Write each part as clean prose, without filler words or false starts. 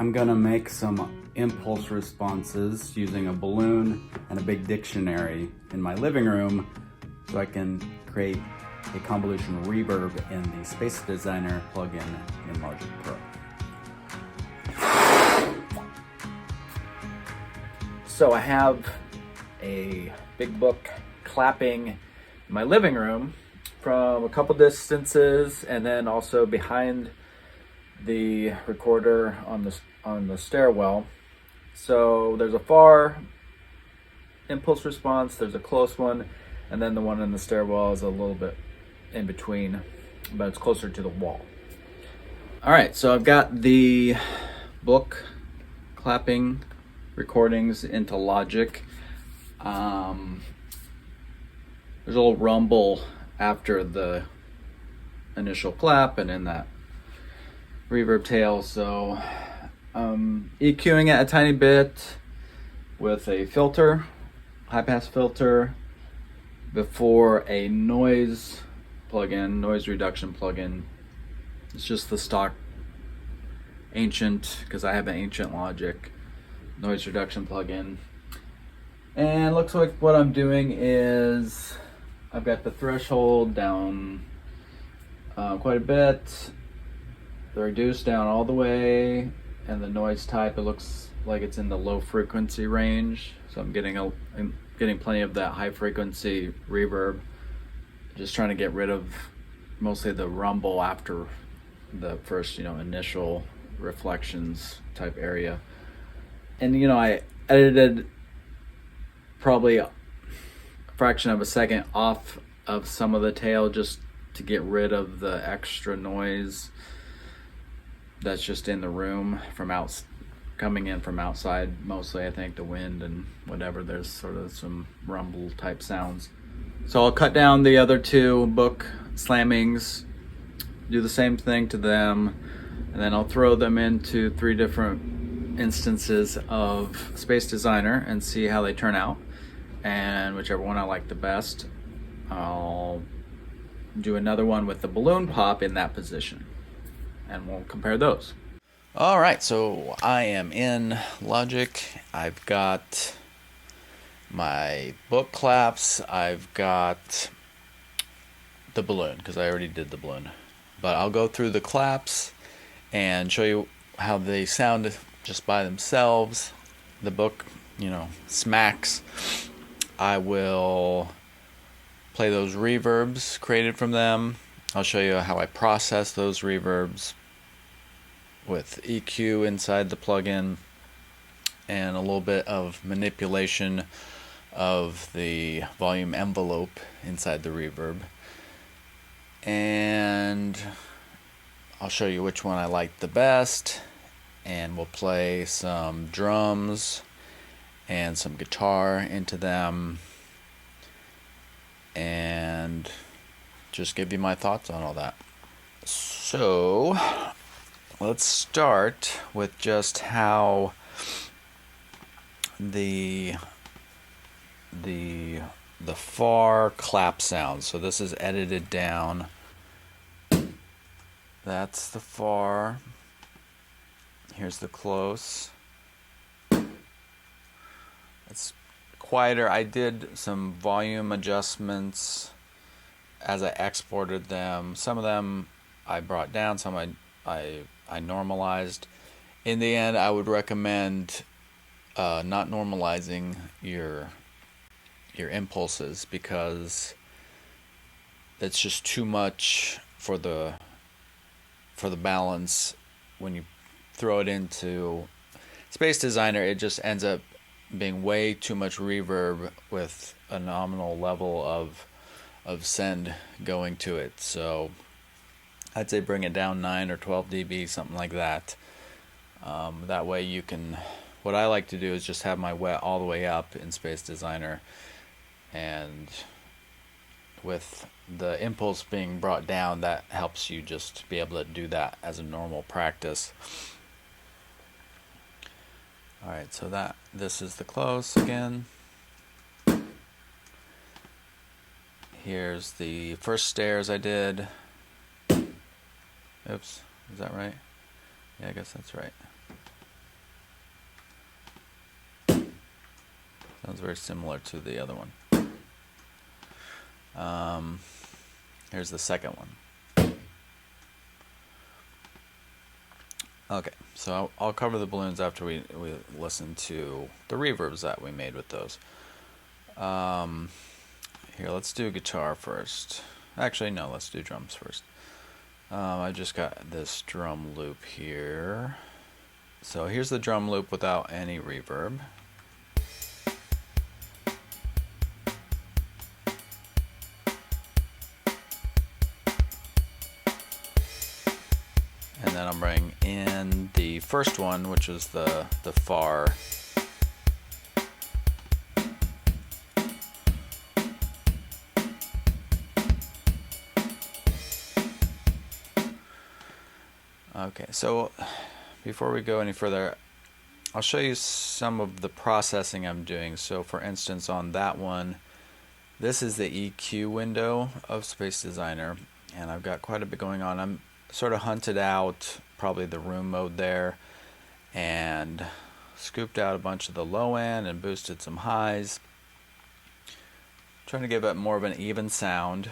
I'm gonna make some impulse responses using a balloon and a big dictionary in my living room so I can create a convolution reverb in the Space Designer plugin in Logic Pro. So I have a big book clapping in my living room from a couple distances, and then also behind the recorder on the stairwell. So there's a far impulse response, there's a close one, and then the one in the stairwell is a little bit in between, but it's closer to the wall. All right, so I've got the book clapping recordings into Logic. There's a little rumble after the initial clap and in that reverb tail, so EQing it a tiny bit with a filter, high pass filter, before a noise plugin, noise reduction plugin. It's just the stock ancient, because I have an ancient Logic noise reduction plugin. And looks like what I'm doing is I've got the threshold down quite a bit, the reduce down all the way, and the noise type, it looks like it's in the low frequency range. So I'm getting plenty of that high frequency reverb. Just trying to get rid of mostly the rumble after the first, initial reflections type area. And I edited probably a fraction of a second off of some of the tail just to get rid of the extra noise that's just in the room coming in from outside, mostly I think the wind and whatever. There's sort of some rumble type sounds. So I'll cut down the other two book slammings, do the same thing to them, and then I'll throw them into 3 different instances of Space Designer and see how they turn out. And whichever one I like the best, I'll do another one with the balloon pop in that position, and we'll compare those. All right, so I am in Logic. I've got my book claps, I've got the balloon, because I already did the balloon. But I'll go through the claps and show you how they sound just by themselves. The book, smacks. I will play those reverbs created from them. I'll show you how I process those reverbs with EQ inside the plugin, and a little bit of manipulation of the volume envelope inside the reverb. And I'll show you which one I like the best, and we'll play some drums and some guitar into them, and just give you my thoughts on all that. So let's start with just how the far clap sounds. So this is edited down. That's the far. Here's the close. It's quieter. I did some volume adjustments as I exported them. Some of them I brought down, some I normalized. In the end, I would recommend not normalizing your impulses, because it's just too much for the balance. When you throw it into Space Designer, it just ends up being way too much reverb with a nominal level of send going to it. So I'd say bring it down 9 or 12 dB, something like that. That way you can, what I like to do is just have my wet all the way up in Space Designer, and with the impulse being brought down, that helps you just be able to do that as a normal practice. Alright, so this is the close again. Here's the first stairs I did. Oops, is that right? Yeah, I guess that's right. Sounds very similar to the other one. Here's the second one. Okay, so I'll cover the balloons after we listen to the reverbs that we made with those. Here, let's do guitar first. Actually, no, let's do drums first. I just got this drum loop here. So here's the drum loop without any reverb. And then I'm bringing in the first one, which is the far. Okay, so before we go any further, I'll show you some of the processing I'm doing. So for instance, on that one, this is the EQ window of Space Designer, and I've got quite a bit going on. I'm sort of hunted out probably the room mode there and scooped out a bunch of the low end and boosted some highs, trying to give it more of an even sound.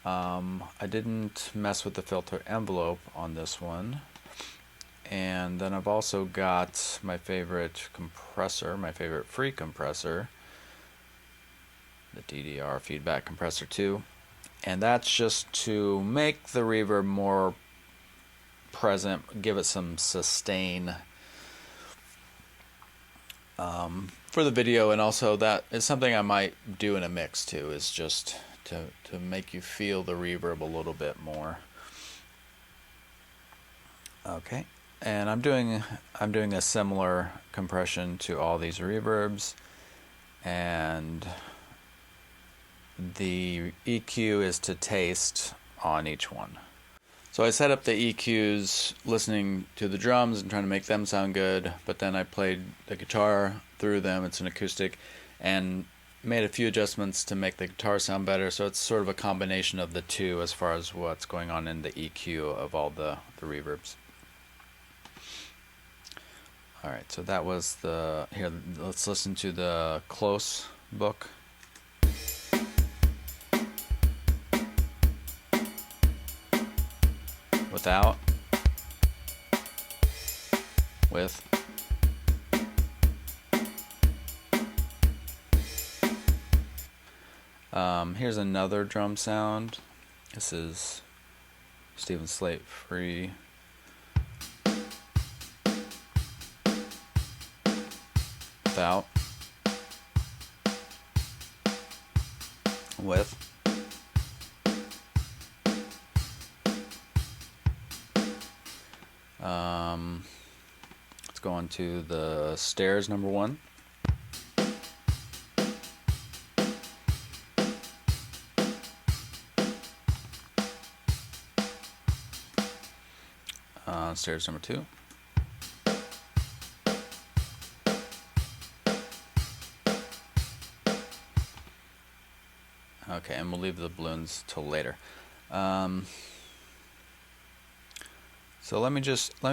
I didn't mess with the filter envelope on this one. And then I've also got my favorite compressor, my favorite free compressor, the DDR feedback compressor 2. And that's just to make the reverb more present, give it some sustain for the video. And also that is something I might do in a mix too, is just to make you feel the reverb a little bit more. Okay, and I'm doing a similar compression to all these reverbs, and the EQ is to taste on each one. So I set up the EQs listening to the drums and trying to make them sound good, but then I played the guitar through them. It's an acoustic, and made a few adjustments to make the guitar sound better. So it's sort of a combination of the two as far as what's going on in the EQ of all the reverbs. Alright, so that was the, here, let's listen to the close book. Without, with, here's another drum sound. This is Stephen Slate free. Without, with, let's go on to the stairs number 1. Stairs number 2. Okay, and we'll leave the balloons till later. So let me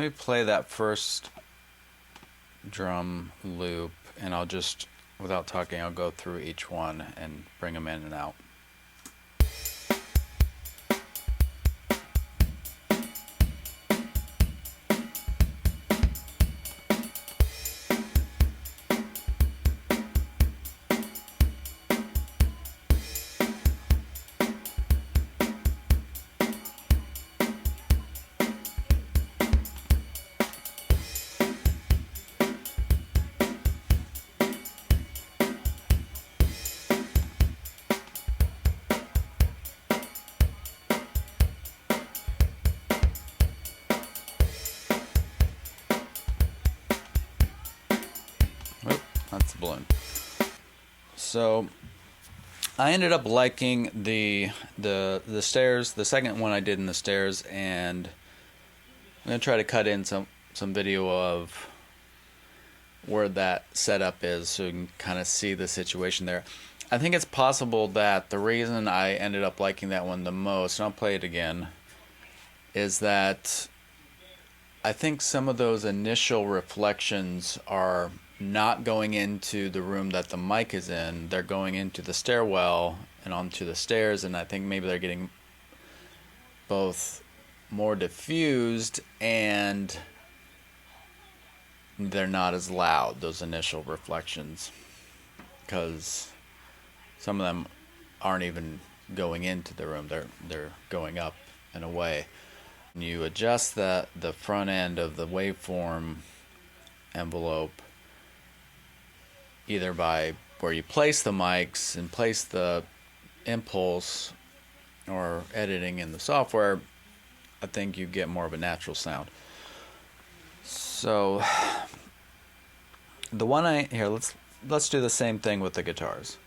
play that first drum loop, and I'll just, without talking, I'll go through each one and bring them in and out. That's the balloon. So I ended up liking the stairs, the second one I did in the stairs, and I'm gonna try to cut in some video of where that setup is so you can kind of see the situation there. I think it's possible that the reason I ended up liking that one the most, and I'll play it again, is that I think some of those initial reflections are not going into the room that the mic is in. They're going into the stairwell and onto the stairs, and I think maybe they're getting both more diffused and they're not as loud, those initial reflections, because some of them aren't even going into the room, they're going up and away. And you adjust the front end of the waveform envelope either by where you place the mics and place the impulse, or editing in the software, I think you get more of a natural sound. So the one let's do the same thing with the guitars.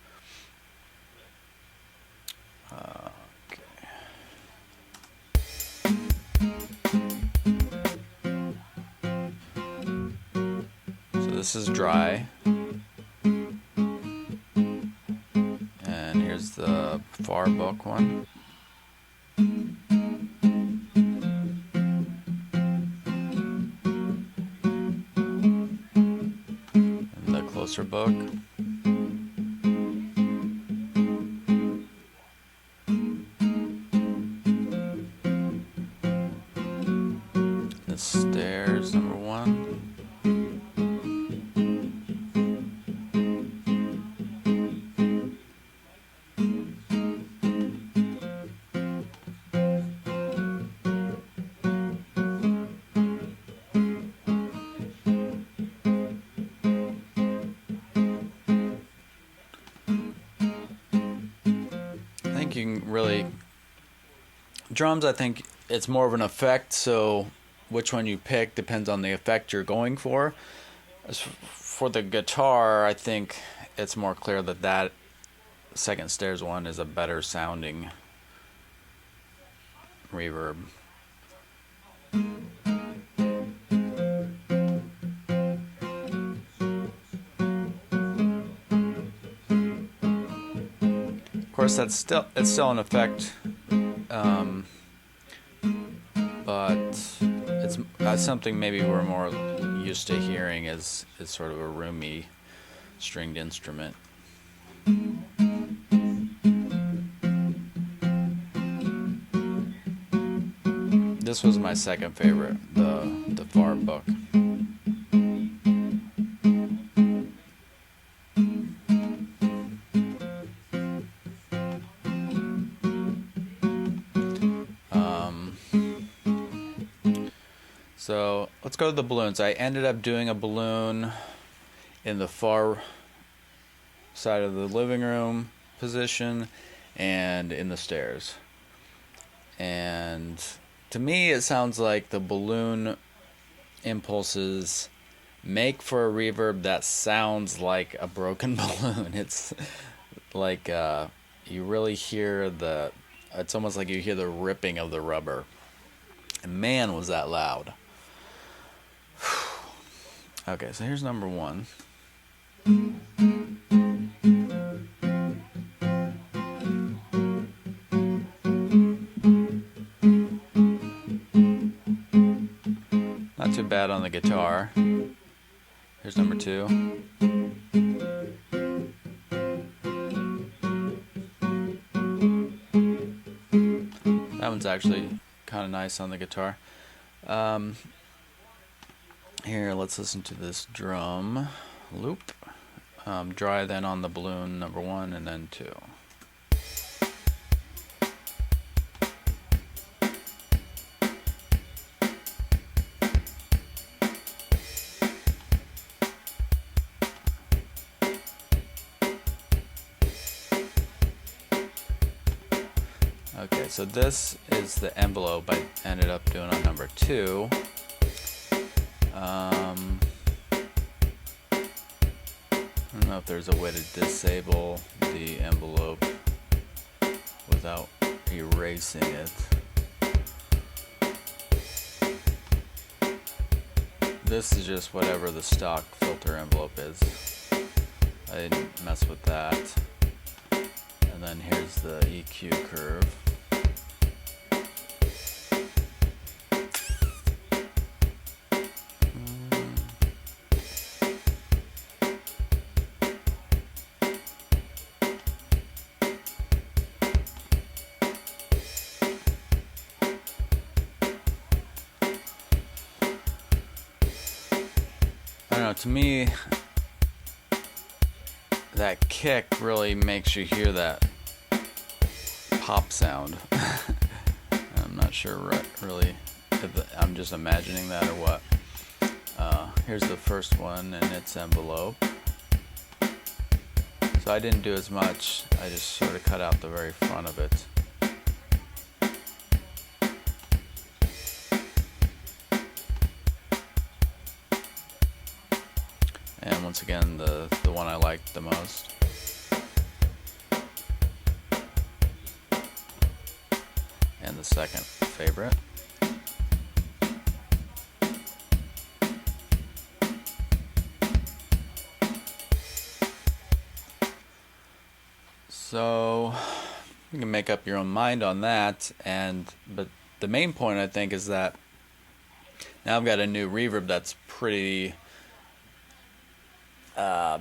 So this is dry, and here's the far book one. Closer book. The stairs, number one. You can really, drums, I think it's more of an effect, so which one you pick depends on the effect you're going for. As for the guitar, I think it's more clear that second stairs one is a better sounding reverb. Of course, it's still an effect, but it's something maybe we're more used to hearing as sort of a roomy stringed instrument. This was my second favorite, the far book. So let's go to the balloons. I ended up doing a balloon in the far side of the living room position and in the stairs. And to me, it sounds like the balloon impulses make for a reverb that sounds like a broken balloon. It's like you really hear it's almost like you hear the ripping of the rubber. And man, was that loud. Okay, so here's number one. Not too bad on the guitar. Here's number two. That one's actually kind of nice on the guitar. Here, let's listen to this drum loop. Dry then on the balloon, number one, and then two. Okay, so this is the envelope I ended up doing on number two. I don't know if there's a way to disable the envelope without erasing it. This is just whatever the stock filter envelope is. I didn't mess with that. And then here's the EQ curve. I don't know, to me, that kick really makes you hear that pop sound. I'm not sure really if I'm just imagining that or what. Here's the first one in its envelope. So I didn't do as much, I just sort of cut out the very front of it. And once again, the one I liked the most. And the second favorite. So you can make up your own mind on that, but the main point I think is that now I've got a new reverb that's pretty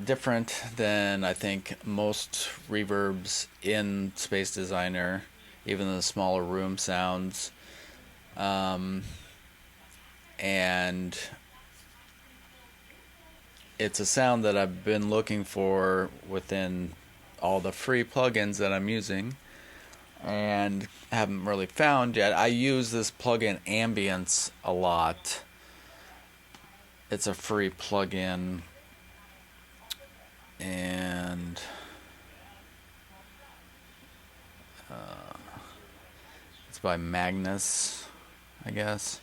different than I think most reverbs in Space Designer, even the smaller room sounds, and it's a sound that I've been looking for within all the free plugins that I'm using and haven't really found yet. I use this plugin Ambience a lot. It's a free plugin, and it's by Magnus, I guess.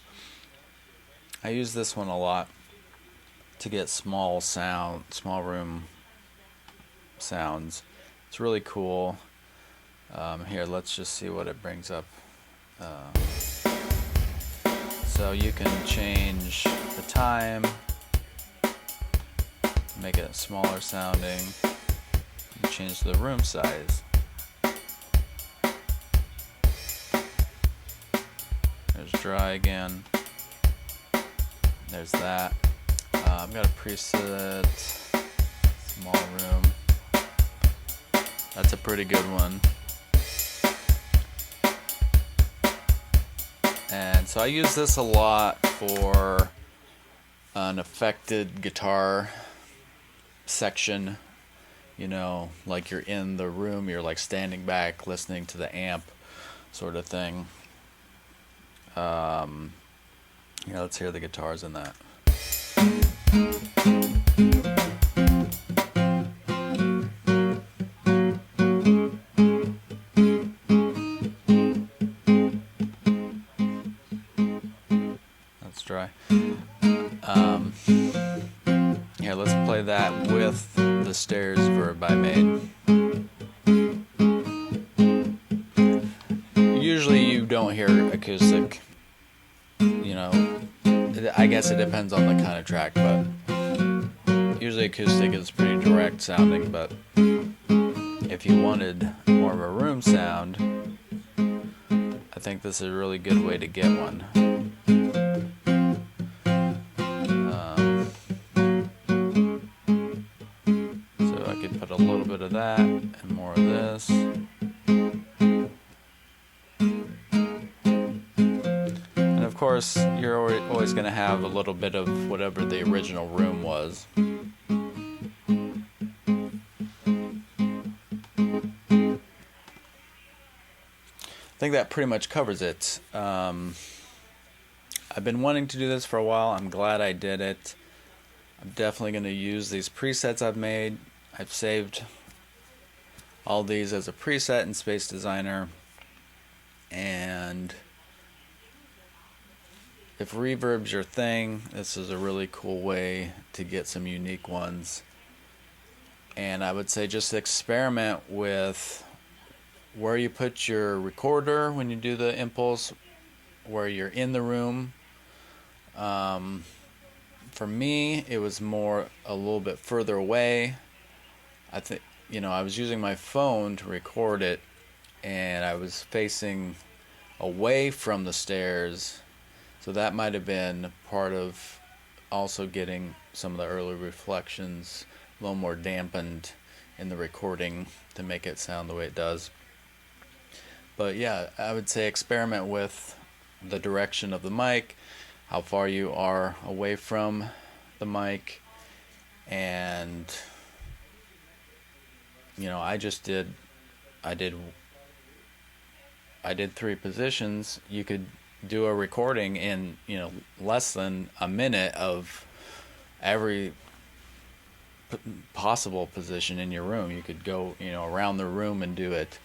I use this one a lot to get small room sounds. It's really cool. Here, let's just see what it brings up. So you can change the time, make it smaller sounding, and change the room size. There's dry again. There's that. I've got a preset, small room. That's a pretty good one. And so I use this a lot for an affected guitar section. You know, like you're in the room, you're like standing back listening to the amp sort of thing. Yeah, let's hear the guitars in that. That's dry. Here, let's play that with the stairs verb I made. Usually you don't hear acoustic, you know, I guess it depends on the kind of track, but usually acoustic is pretty direct sounding, but if you wanted more of a room sound, I think this is a really good way to get one. So I could put a little bit of that and more of this. Of course, you're always going to have a little bit of whatever the original room was. I think that pretty much covers it. I've been wanting to do this for a while. I'm glad I did it. I'm definitely going to use these presets I've made. I've saved all these as a preset in Space Designer, and if reverb's your thing, this is a really cool way to get some unique ones. And I would say just experiment with where you put your recorder when you do the impulse, where you're in the room. For me, it was more a little bit further away. I think, I was using my phone to record it, and I was facing away from the stairs. So that might have been part of also getting some of the early reflections a little more dampened in the recording to make it sound the way it does. But yeah, I would say experiment with the direction of the mic, how far you are away from the mic, And you know, I did 3 positions. You could do a recording in, you know, less than a minute of every possible position in your room. You could go, you know, around the room and do it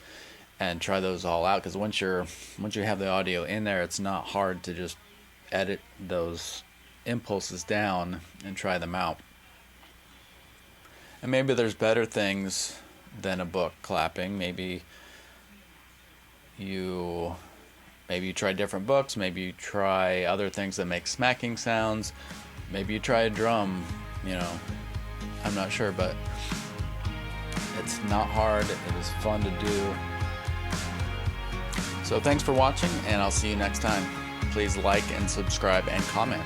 and try those all out, because once you have the audio in there, it's not hard to just edit those impulses down and try them out. And maybe there's better things than a book clapping. Maybe you try different books. Maybe you try other things that make smacking sounds. Maybe you try a drum, you know. I'm not sure, but it's not hard. It is fun to do. So thanks for watching, and I'll see you next time. Please like and subscribe and comment.